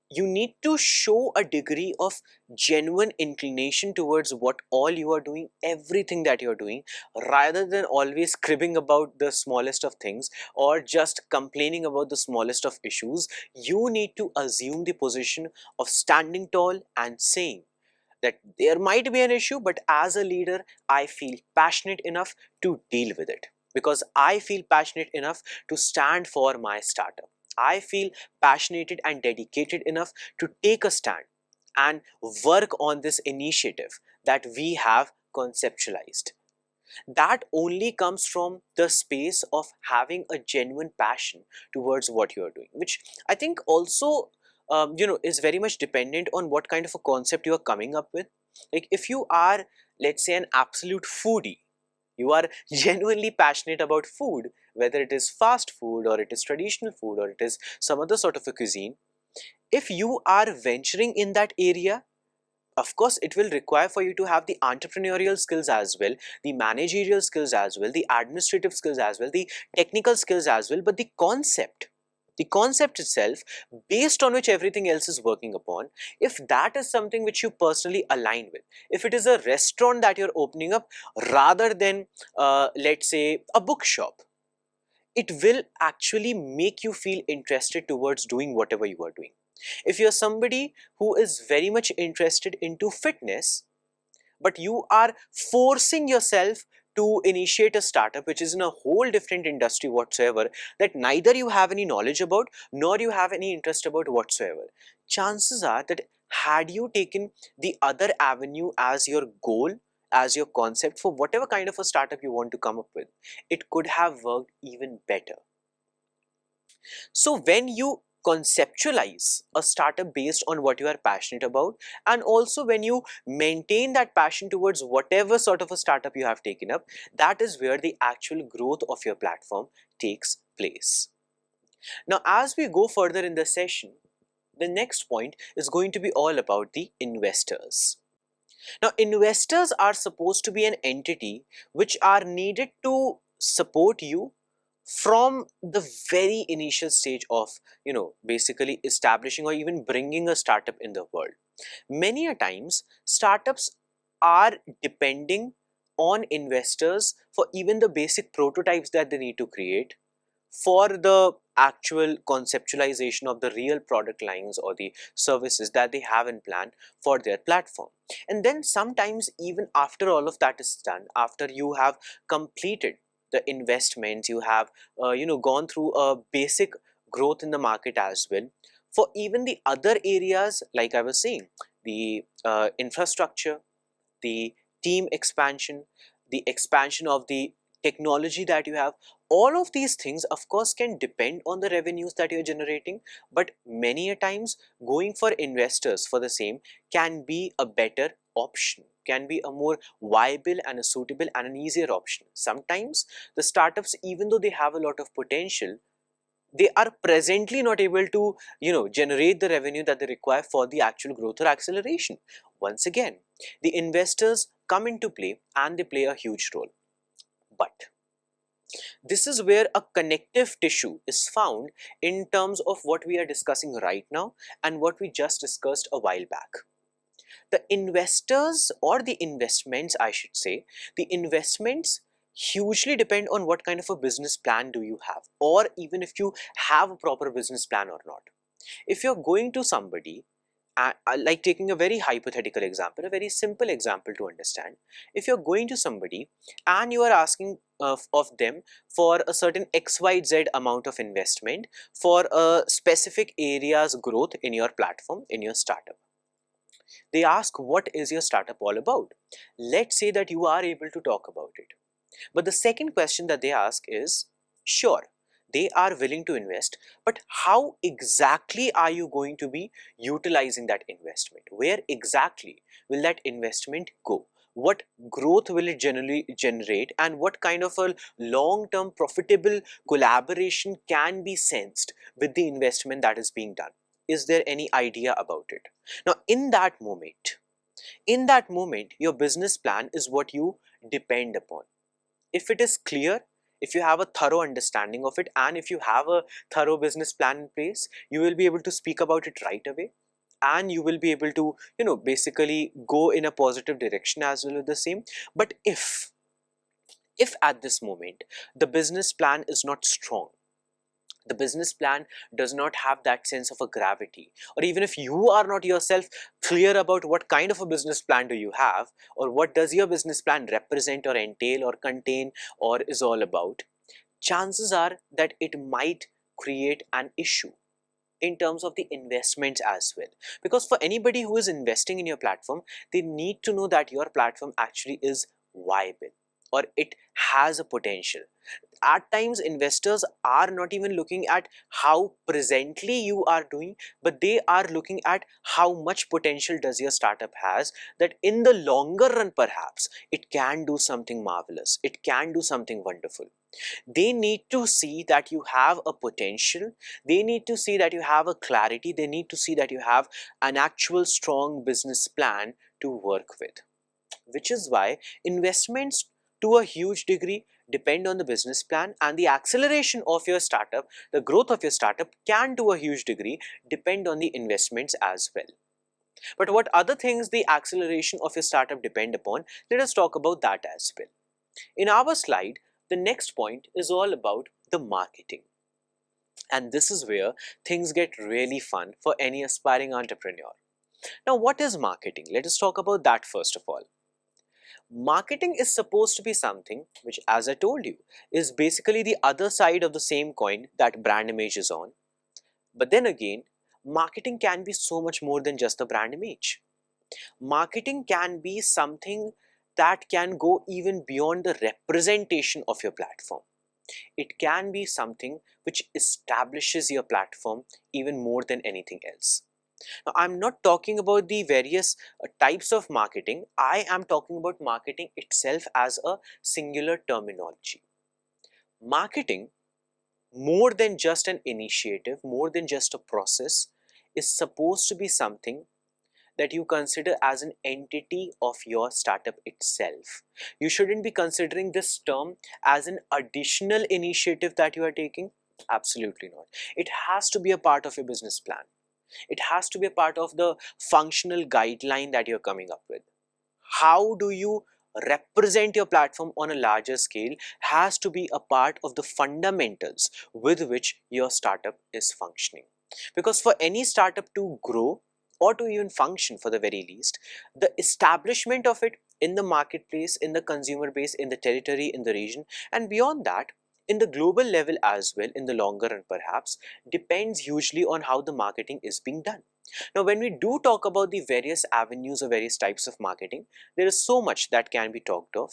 you need to show a degree of genuine inclination towards what all you are doing, everything that you're doing, rather than always cribbing about the smallest of things or just complaining about the smallest of issues. You need to assume the position of standing tall and saying that there might be an issue, but as a leader, I feel passionate enough to deal with it, because I feel passionate enough to stand for my startup. I feel passionate and dedicated enough to take a stand and work on this initiative that we have conceptualized. That only comes from the space of having a genuine passion towards what you are doing, which I think also is very much dependent on what kind of a concept you are coming up with. Like, if you are, let's say, an absolute foodie, you are genuinely passionate about food, whether it is fast food or it is traditional food or it is some other sort of a cuisine. If you are venturing in that area, of course it will require for you to have the entrepreneurial skills as well, the managerial skills as well, the administrative skills as well, the technical skills as well. But the concept itself, based on which everything else is working upon, if that is something which you personally align with, if it is a restaurant that you're opening up rather than let's say a bookshop, it will actually make you feel interested towards doing whatever you are doing. If you're somebody who is very much interested into fitness, but you are forcing yourself to initiate a startup which is in a whole different industry whatsoever, that neither you have any knowledge about nor you have any interest about whatsoever, chances are that had you taken the other avenue as your goal, as your concept for whatever kind of a startup you want to come up with, it could have worked even better. So when you conceptualize a startup based on what you are passionate about, and also when you maintain that passion towards whatever sort of a startup you have taken up, that is where the actual growth of your platform takes place. Now, as we go further in the session, the next point is going to be all about the investors. Now, investors are supposed to be an entity which are needed to support you from the very initial stage of, basically establishing or even bringing a startup in the world. Many a times startups are depending on investors for even the basic prototypes that they need to create, for the actual conceptualization of the real product lines or the services that they have in plan for their platform. And then sometimes, even after all of that is done, after you have completed the investments, you have gone through a basic growth in the market as well, for even the other areas, like I was saying, the infrastructure, the team expansion, the expansion of the technology that you have, all of these things of course can depend on the revenues that you're generating, but many a times going for investors for the same can be a better option, can be a more viable and a suitable and an easier option. Sometimes the startups, even though they have a lot of potential, they are presently not able to generate the revenue that they require for the actual growth or acceleration. Once again, the investors come into play and they play a huge role. But this is where a connective tissue is found in terms of what we are discussing right now and what we just discussed a while back. The investors, or the investments I should say, the investments hugely depend on what kind of a business plan do you have, or even if you have a proper business plan or not. If you're going to somebody, like taking a very hypothetical example, a very simple example to understand, if you're going to somebody and you are asking of them for a certain XYZ amount of investment for a specific area's growth in your platform, in your startup, they ask, what is your startup all about? Let's say that you are able to talk about it. But the second question that they ask is, sure, they are willing to invest, but how exactly are you going to be utilizing that investment? Where exactly will that investment go? What growth will it generally generate, and what kind of a long-term profitable collaboration can be sensed with the investment that is being done? Is there any idea about it? Now, in that moment, your business plan is what you depend upon. If it is clear, if you have a thorough understanding of it, and if you have a thorough business plan in place, you will be able to speak about it right away, and you will be able to basically go in a positive direction as well with the same. But if at this moment the business plan is not strong, the business plan does not have that sense of a gravity, or even if you are not yourself clear about what kind of a business plan do you have, or what does your business plan represent or entail or contain or is all about, chances are that it might create an issue in terms of the investments as well. Because for anybody who is investing in your platform, they need to know that your platform actually is viable or it has a potential. At times investors are not even looking at how presently you are doing, but they are looking at how much potential does your startup has, that in the longer run perhaps it can do something marvelous, it can do something wonderful. They need to see that you have a potential, they need to see that you have a clarity, they need to see that you have an actual strong business plan to work with. Which is why investments to a huge degree depend on the business plan, and the acceleration of your startup, the growth of your startup, can to a huge degree depend on the investments as well. But what other things the acceleration of your startup depend upon, let us talk about that as well. In our slide, the next point is all about the marketing. And this is where things get really fun for any aspiring entrepreneur. Now, what is marketing? Let us talk about that first of all. Marketing is supposed to be something which, as I told you, is basically the other side of the same coin that brand image is on. But then again, marketing can be so much more than just the brand image. Marketing can be something that can go even beyond the representation of your platform. It can be something which establishes your platform even more than anything else. Now, I'm not talking about the various types of marketing. I am talking about marketing itself as a singular terminology. Marketing, more than just an initiative, more than just a process, is supposed to be something that you consider as an entity of your startup itself. You shouldn't be considering this term as an additional initiative that you are taking. Absolutely not. It has to be a part of your business plan. It has to be a part of the functional guideline that you're coming up with. How do you represent your platform on a larger scale has to be a part of the fundamentals with which your startup is functioning. Because for any startup to grow or to even function for the very least, the establishment of it in the marketplace, in the consumer base, in the territory, in the region, and beyond that, in the global level as well, in the longer run perhaps, depends hugely on how the marketing is being done. Now, when we do talk about the various avenues or various types of marketing, there is so much that can be talked of.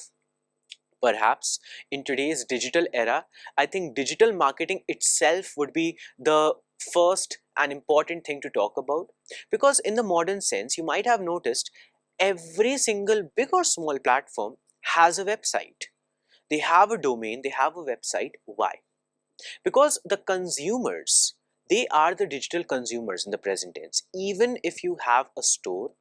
Perhaps in today's digital era, I think digital marketing itself would be the first and important thing to talk about, because in the modern sense, you might have noticed every single big or small platform has a website. They have a domain, they have a website. Why? Because the consumers, they are the digital consumers in the present tense. Even if you have a store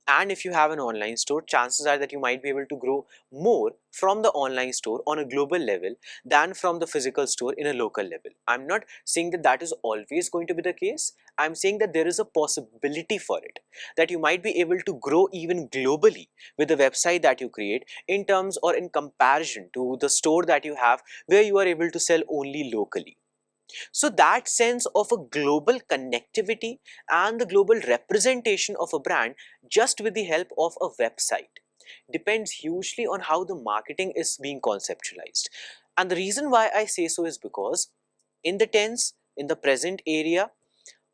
and if you have an online store, chances are that you might be able to grow more from the online store on a global level than from the physical store in a local level. I'm not saying that that is always going to be the case. I'm saying that there is a possibility for it, that you might be able to grow even globally with the website that you create in terms or in comparison to the store that you have where you are able to sell only locally. So that sense of a global connectivity and the global representation of a brand just with the help of a website depends hugely on how the marketing is being conceptualized. And the reason why I say so is because in the tense, in the present area,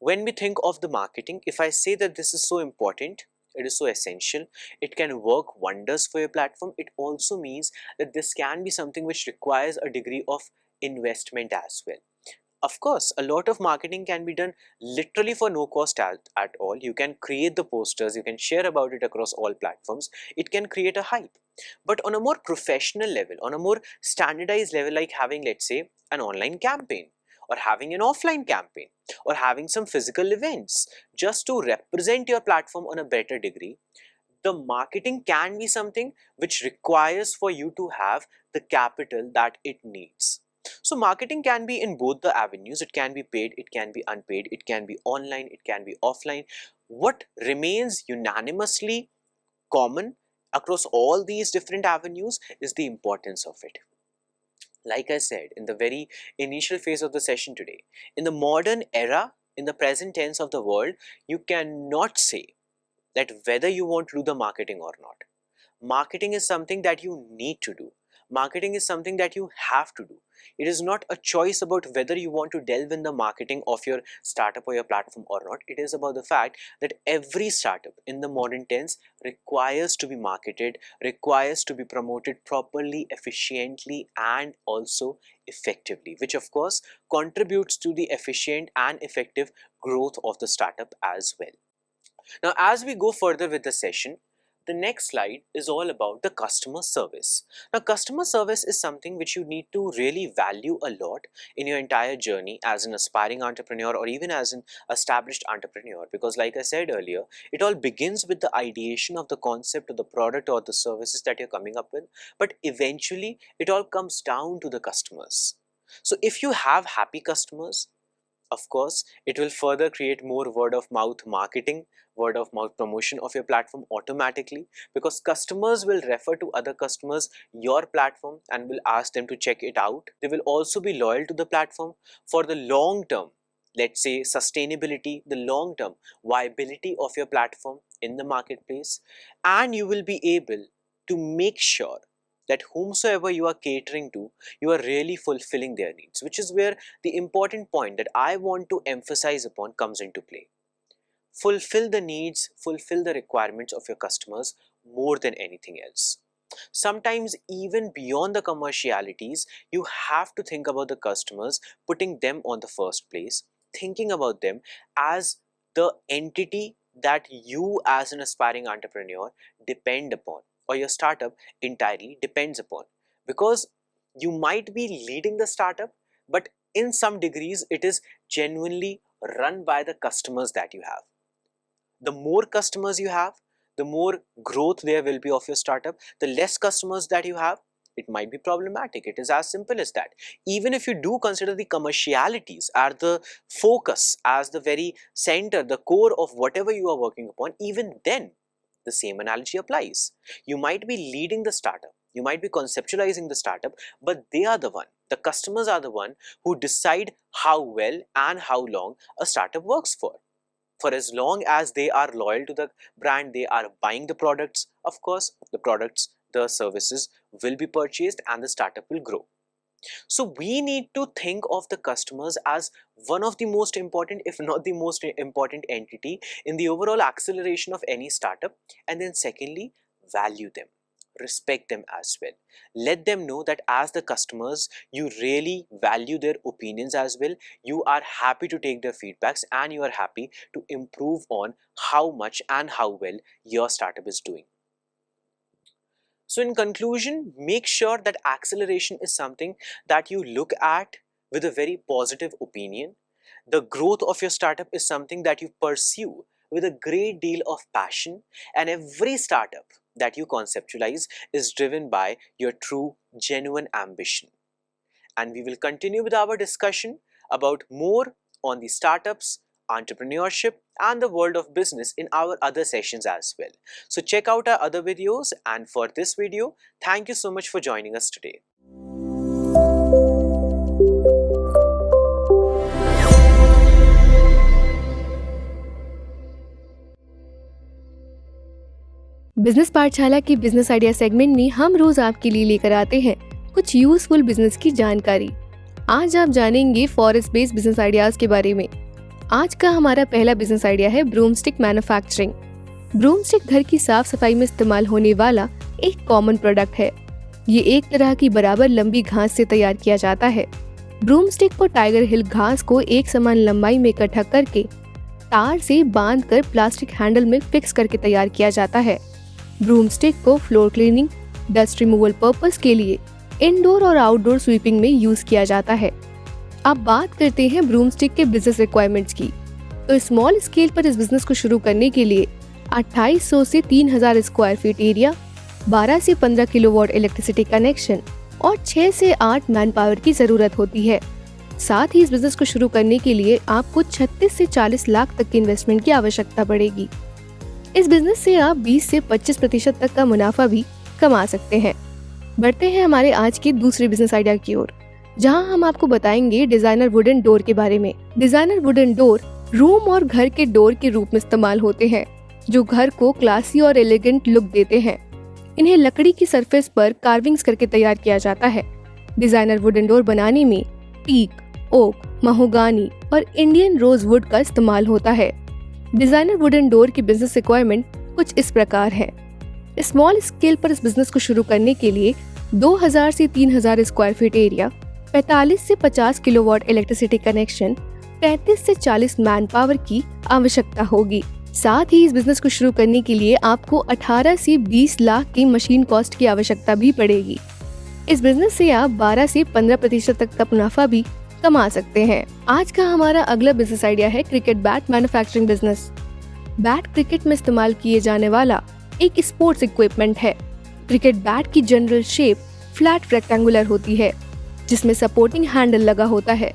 when we think of the marketing, if I say that this is so important, it is so essential, it can work wonders for your platform, it also means that this can be something which requires a degree of investment as well. Of course, a lot of marketing can be done literally for no cost at all. You can create the posters, you can share about it across all platforms. It can create a hype. But on a more professional level, on a more standardized level, like having, let's say, an online campaign or having an offline campaign or having some physical events just to represent your platform on a better degree, the marketing can be something which requires for you to have the capital that it needs. So marketing can be in both the avenues. It can be paid, it can be unpaid, it can be online, it can be offline. What remains unanimously common across all these different avenues is the importance of it. Like I said in the very initial phase of the session today, in the modern era, in the present tense of the world, you cannot say that whether you want to do the marketing or not. Marketing is something that you need to do. Marketing is something that you have to do. It is not a choice about whether you want to delve in the marketing of your startup or your platform or not. It is about the fact that every startup in the modern tense requires to be marketed, requires to be promoted properly, efficiently, and also effectively, which of course contributes to the efficient and effective growth of the startup as well. Now, as we go further with the session, the next slide is all about the customer service. Now, customer service is something which you need to really value a lot in your entire journey as an aspiring entrepreneur or even as an established entrepreneur, because like I said earlier, it all begins with the ideation of the concept of the product or the services that you're coming up with, but eventually it all comes down to the customers. So if you have happy customers, of course, it will further create more word of mouth marketing, word of mouth promotion of your platform automatically, because customers will refer to other customers your platform and will ask them to check it out. They will also be loyal to the platform for the long term, let's say sustainability, the long term viability of your platform in the marketplace, and you will be able to make sure that whomsoever you are catering to, you are really fulfilling their needs, which is where the important point that I want to emphasize upon comes into play. Fulfill the needs, fulfill the requirements of your customers more than anything else. Sometimes even beyond the commercialities, you have to think about the customers, putting them on the first place, thinking about them as the entity that you as an aspiring entrepreneur depend upon, or your startup entirely depends upon. Because you might be leading the startup, but in some degrees it is genuinely run by the customers that you have. The more customers you have, the more growth there will be of your startup. The less customers that you have, it might be problematic. It is as simple as that. Even if you do consider the commercialities as the focus, as the very center, the core of whatever you are working upon, even then the same analogy applies. You might be leading the startup, you might be conceptualizing the startup, but they are the one, the customers are the one who decide how well and how long a startup works for. For as long as they are loyal to the brand, they are buying the products, of course, the products, the services will be purchased and the startup will grow. So we need to think of the customers as one of the most important, if not the most important entity in the overall acceleration of any startup. And then secondly, value them, respect them as well. Let them know that as the customers, you really value their opinions as well. You are happy to take their feedbacks and you are happy to improve on how much and how well your startup is doing. So in conclusion, make sure that acceleration is something that you look at with a very positive opinion. The growth of your startup is something that you pursue with a great deal of passion, and every startup that you conceptualize is driven by your true, genuine ambition. And we will continue with our discussion about more on the startups, entrepreneurship and the world of business in our other sessions as well. So check out our other videos, and for this video, thank you so much for joining us today. Business पाठशाला की business idea segment में हम रोज आपके लिए लेकर आते हैं कुछ यूजफुल बिजनेस की जानकारी। आज आप जानेंगे फॉरेस्ट बेस्ड बिजनेस आइडियाज के बारे में। आज का हमारा पहला बिजनेस आइडिया है ब्रूमस्टिक मैन्युफैक्चरिंग। ब्रूमस्टिक घर की साफ सफाई में इस्तेमाल होने वाला एक कॉमन प्रोडक्ट है। ये एक तरह की बराबर लंबी घास से तैयार किया जाता है। ब्रूमस्टिक को टाइगर हिल घास को एक समान लंबाई में इकट्ठा करके तार से बांधकर प्लास्टिक हैंडल में फिक्स करके तैयार किया जाता है। ब्रूमस्टिक को floor cleaning, dust removal purpose के लिए इंडोर और आउटडोर स्वीपिंग में यूज किया जाता है। अब बात करते हैं ब्रूमस्टिक के बिजनेस रिक्वायरमेंट्स की। तो स्मॉल स्केल पर इस बिजनेस को शुरू करने के लिए 2800 से 3000 स्क्वायर फीट एरिया, 12 से 15 किलोवाट इलेक्ट्रिसिटी कनेक्शन और 6 से 8 मैन पावर की जरूरत होती है। साथ ही इस बिजनेस को शुरू करने के लिए आपको 36 से 40 लाख तक की इन्वेस्टमेंट की आवश्यकता पड़ेगी। इस बिजनेस से आप 20 से 25% तक का मुनाफा भी कमा सकते हैं। बढ़ते हैं हमारे आज के दूसरे बिजनेस आइडिया की ओर, जहां हम आपको बताएंगे डिजाइनर वुडन डोर के बारे में। डिजाइनर वुडन डोर रूम और घर के डोर के रूप में इस्तेमाल होते हैं, जो घर को क्लासी और एलिगेंट लुक देते हैं। इन्हें लकड़ी की सरफेस पर कार्विंग्स करके तैयार किया जाता है। डिजाइनर वुडन डोर बनाने में टीक, ओक, महोगानी और इंडियन रोज वुड का इस्तेमाल होता है। डिजाइनर वुडन डोर की बिजनेस रिक्वायरमेंट कुछ इस प्रकार है। स्मॉल स्केल पर इस बिजनेस को शुरू करने के लिए 2000 से 3000 स्क्वायर फीट एरिया, 45 से 50 किलोवाट इलेक्ट्रिसिटी कनेक्शन, 35 से 40 मैन पावर की आवश्यकता होगी। साथ ही इस बिजनेस को शुरू करने के लिए आपको 18 से 20 लाख की मशीन कॉस्ट की आवश्यकता भी पड़ेगी। इस बिजनेस से आप 12 से 15% तक का मुनाफा भी कमा सकते हैं। आज का हमारा अगला बिजनेस आइडिया है cricket bat manufacturing business. Bat cricket में इस्तेमाल किए जाने वाला एक स्पोर्ट्स इक्विपमेंट है। क्रिकेट बैट की जनरल शेप फ्लैट रेक्टेंगुलर होती है, जिसमें सपोर्टिंग हैंडल लगा होता है।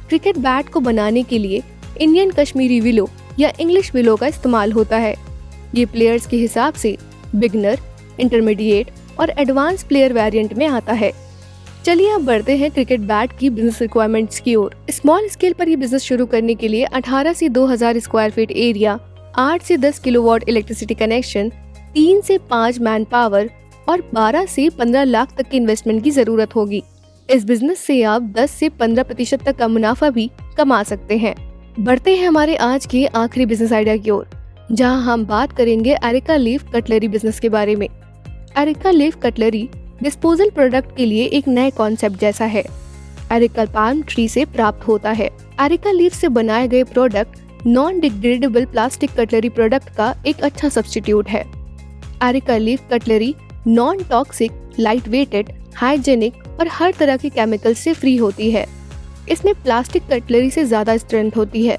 क्रिकेट बैट को बनाने के लिए इंडियन कश्मीरी विलो या इंग्लिश विलो का इस्तेमाल होता है। ये प्लेयर्स के हिसाब से बिगनर, इंटरमीडिएट और एडवांस प्लेयर वेरिएंट में आता है। चलिए अब बढ़ते हैं क्रिकेट बैट की बिजनेस रिक्वायरमेंट्स की ओर। स्मॉल स्केल पर ये बिजनेस शुरू करने के लिए 18 से 2000 स्क्वायर फीट एरिया, 8 से 10 किलोवाट इलेक्ट्रिसिटी कनेक्शन, 3 से 5 मैन पावर और 12 से 15 लाख तक की इन्वेस्टमेंट की जरूरत होगी। इस बिजनेस से आप 10 से 15% तक का मुनाफा भी कमा सकते हैं। बढ़ते हैं हमारे आज के आखिरी बिजनेस आइडिया की ओर, जहां हम बात करेंगे एरिका लीफ कटलरी बिजनेस के बारे में। Areca leaf cutlery disposal product के लिए एक नए कॉन्सेप्ट जैसा है। एरिका पाल्म ट्री से प्राप्त होता है। एरिका लीफ से बनाए गए product non degradable plastic cutlery product का एक अच्छा सब्स्टिट्यूट है। Areca leaf cutlery non toxic, light weighted, hygienic और हर तरह के केमिकल से फ्री होती है। इसमें प्लास्टिक कटलरी से ज्यादा स्ट्रेंथ होती है।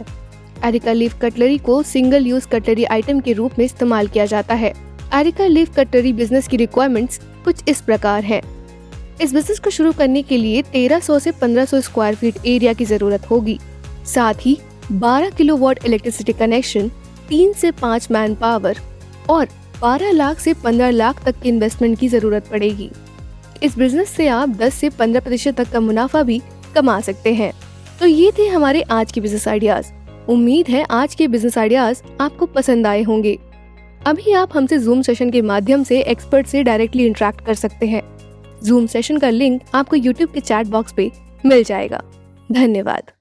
एरिका लीफ कटलरी को सिंगल यूज कटलरी आइटम के रूप में इस्तेमाल किया जाता है। एरिका लीफ कटलरी बिजनेस की रिक्वायरमेंट्स कुछ इस प्रकार है। इस बिजनेस को शुरू करने के लिए 1300 से 1500 स्क्वायर फीट एरिया की जरूरत होगी। साथ ही 12 किलोवाट इलेक्ट्रिसिटी कनेक्शन, 3 से 5 मैन पावर और 12 लाख से 15 लाख तक की इन्वेस्टमेंट की जरूरत पड़ेगी। इस बिजनेस से आप 10 से 15% तक का मुनाफा भी कमा सकते हैं। तो ये थे हमारे आज के बिजनेस आइडियाज। उम्मीद है आज के बिजनेस आइडियाज आपको पसंद आए होंगे। अभी आप हमसे जूम सेशन के माध्यम से एक्सपर्ट से डायरेक्टली इंटरेक्ट कर सकते हैं। जूम सेशन का लिंक आपको यूट्यूब के चैट बॉक्स पे मिल जाएगा। धन्यवाद।